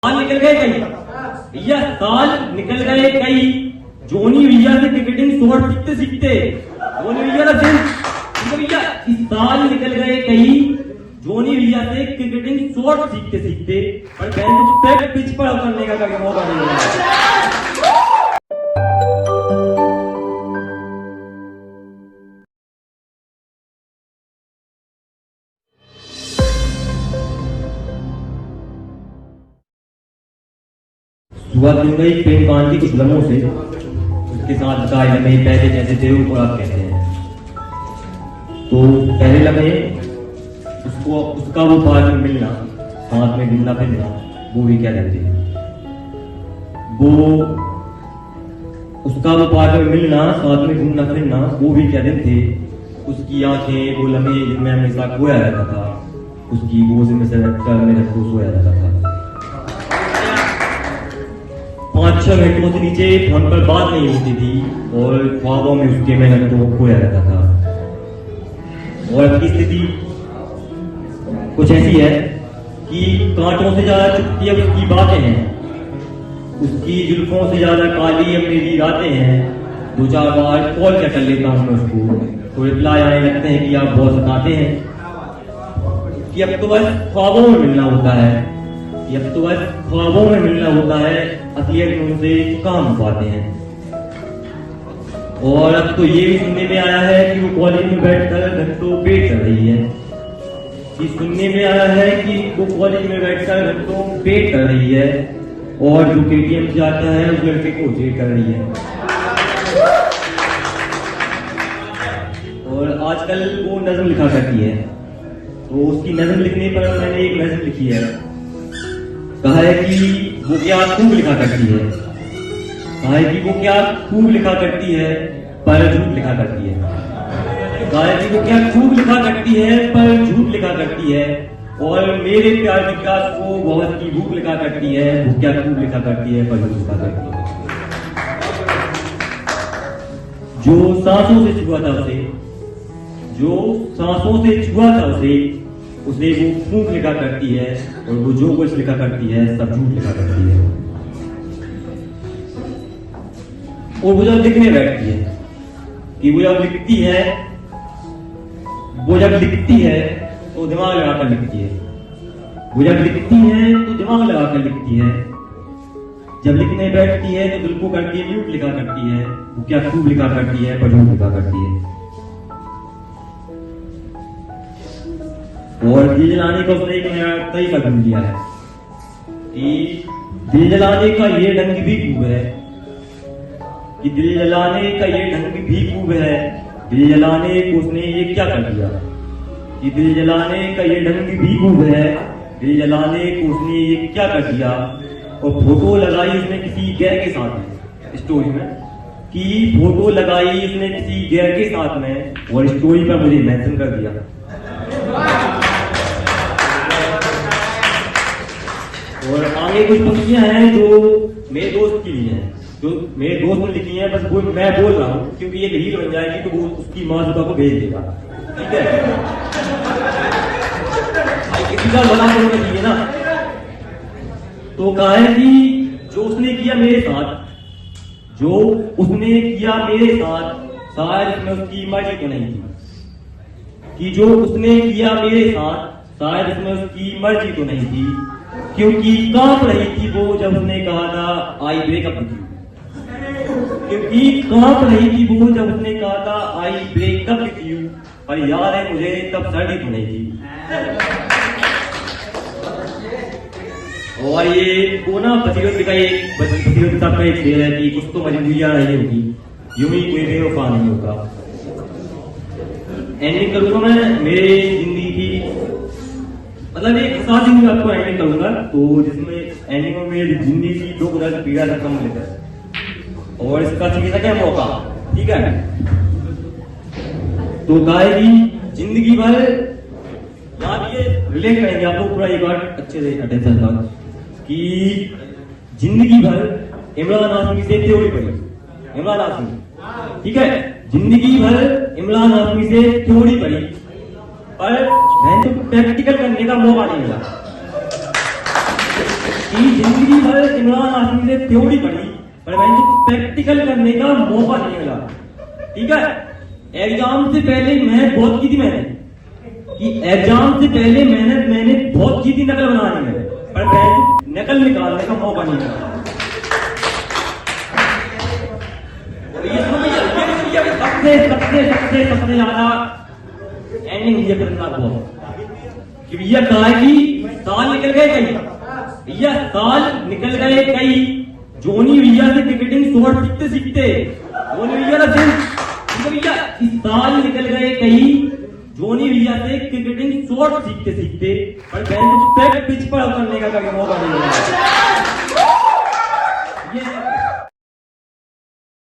साल निकल गए कई भैया, साल निकल गए कई। जोनी भैया से क्रिकेटिंग शॉट सीखते सीखते जोनी भैया का भैया इस साल निकल गए कई। जोनी भैया से क्रिकेटिंग शॉट सीखते सीखते और बैट पिच पर उतरने का कभी मौका नहीं मिला। शुरुआत हो गई प्रेम कांड की कुछ लम्हों से। उसके साथ का लम्हे पहले जैसे थे वो आप कहते हैं। तो पहले लम्हे उसका वो पार्क में मिलना, साथ में घूमना फिरना, वो भी क्या कहते हैं। उसका वो पार्क में मिलना, साथ में घूमना फिरना, वो भी क्या दिन थे। उसकी आंखें, वो लम्हे जिनमें हमेशा खोया रहता था, उसकी गोद में से मेरे को सोया रहता था। 5-6 घंटों से नीचे फोन पर बात नहीं होती थी और ख्वाबों में उसके मैं तो खोया रहता था। और अब की स्थिति कुछ ऐसी है कि कांटों से ज्यादा चुपती अब उसकी बातें हैं, उसकी जुल्फों से ज्यादा काली अब मेरी रातें हैं। 2-4 बार कॉल क्या कर लेता हूँ मैं उसको, तो रिप्लाई आने लगते हैं कि आप बहुत सताते हैं, कि अब तो बस ख्वाबों में मिलना होता है, कि अब तो बस ख्वाबों में मिलना होता है, असलियत में उनसे काम पाते हैं। और अब तो ये भी सुनने में आया है कि वो कॉलेज में बैठकर घंटों वेट कर रही है। कि सुनने में आया है कि वो कॉलेज में बैठकर घंटों वेट कर रही है और जो केटीएम से आता है उस लड़के को वेट कर रही है। और आजकल वो नज्म लिखा करती है, तो उसकी नज्म लिखने पर मैंने एक नज्म लिखी है। कहा है कि वो क्या खूब लिखा करती है, कहा है कि वो क्या खूब लिखा करती है पर झूठ लिखा करती है। कहा है कि वो क्या खूब लिखा करती है पर झूठ लिखा करती है। और मेरे प्यार की प्यास को बहुत की भूख लिखा करती है, वो क्या खूब लिखा करती है पर झूठ लिखा करती है। जो सांसों से छुआ था उसे, जो सांसों से छुआ था उसे वो फूंक लिखा करती है, और वो जो कुछ लिखा करती है सब झूठ लिखा करती है। और वो जब लिखने बैठती है, कि वो जब लिखती है तो दिमाग लगाकर लिखती है, वो जब लिखती है तो दिमाग लगाकर लिखती है। जब लिखने बैठती है तो दिल को करती है म्यूट लिखा करती है, वो क्या खूब लिखा करती है पर झूठ लिखा करती है। और दिल जलाने का उसने एक नया तरीका ढूंढ लिया है कि दिल जलाने का ये ढंग भी खूब है, कि दिल जलाने का ये ढंग भी खूब है। दिल जलाने को उसने ये क्या कर दिया, कि दिल जलाने का ये ढंग भी खूब है। दिल जलाने को उसने ये क्या कर दिया। और फोटो लगाई उसने किसी गैर के साथ में स्टोरी में, कि फोटो लगाई उसने किसी गैर के साथ में और स्टोरी पर मुझे मेंशन कर दिया। और आगे कुछ पंक्तियां हैं जो मेरे दोस्त के लिए हैं, जो मेरे दोस्त ने लिखी हैं, बस वो मैं बोल रहा हूँ क्योंकि ये रील बन जाएगी तो वो उसकी माँ को भेज देगा, ठीक है। भाई किसी का भला होना चाहिए ना। तो कहा है कि जो उसने किया मेरे साथ, जो उसने किया मेरे साथ, शायद इसमें उसकी मर्जी तो नहीं थी। कि जो उसने किया मेरे साथ, शायद इसमें उसकी मर्जी तो नहीं थी, क्योंकि कांप रही थी वो जब उसने कहा था आई ब्रेकअप विद यू। क्योंकि कांप रही थी वो जब उसने कहा था आई ब्रेकअप विद यू। पर याद है मुझे तब सर्दी तो नहीं थी। और ये वो ना बसीरत साहब का एक शेर है कि कुछ तो मजबूरियां रही होगी, यूं ही कोई बेवफा नहीं होगा। एंडिंग करूंगा मैं मेरे जिंदगी की, मतलब एक साथ ही आपको एंडिंग करूंगा, तो जिसमें एंडिंग में मेरी जिंदगी की दुख दर्द पीड़ा खत्म लेकर और इसका सीधा क्या मौका, ठीक है। तो गाएगी जिंदगी भर, याद ये रिलेट करेंगे आप लोग पूरा एक बार अच्छे से अटेंशन था, कि जिंदगी भर इमरान हाशमी से थ्योरी पढ़ी, इमरान हाशमी, ठीक है। जिंदगी भर इमरान हाशमी से थ्योरी पढ़ी पर मैंने तो प्रैक्टिकल करने का मौका नहीं मिला। कि जिंदगी भर इमरान हाशमी से थ्योरी पढ़ी पर मैंने तो प्रैक्टिकल करने का मौका नहीं मिला। ठीक है, एग्जाम से पहले मेहनत बहुत की थी मैंने, कि एग्जाम से पहले मैंने बहुत की थी नकल बनाने में, पर मैंने नकल निकालने का मौका नहीं मिला। सबसे ज्यादा एंडिंग ये खतरनाक बहुत कि भैया कहा कि साल निकल गए कई, भैया साल निकल गए कई, जोनी भैया से क्रिकेटिंग शॉट सीखते सीखते, जोनी भैया का दिन भैया इस साल निकल गए कई, जोनी भैया से क्रिकेटिंग शॉट सीखते सीखते, पर पिच पर उतरने का कभी मौका नहीं मिला।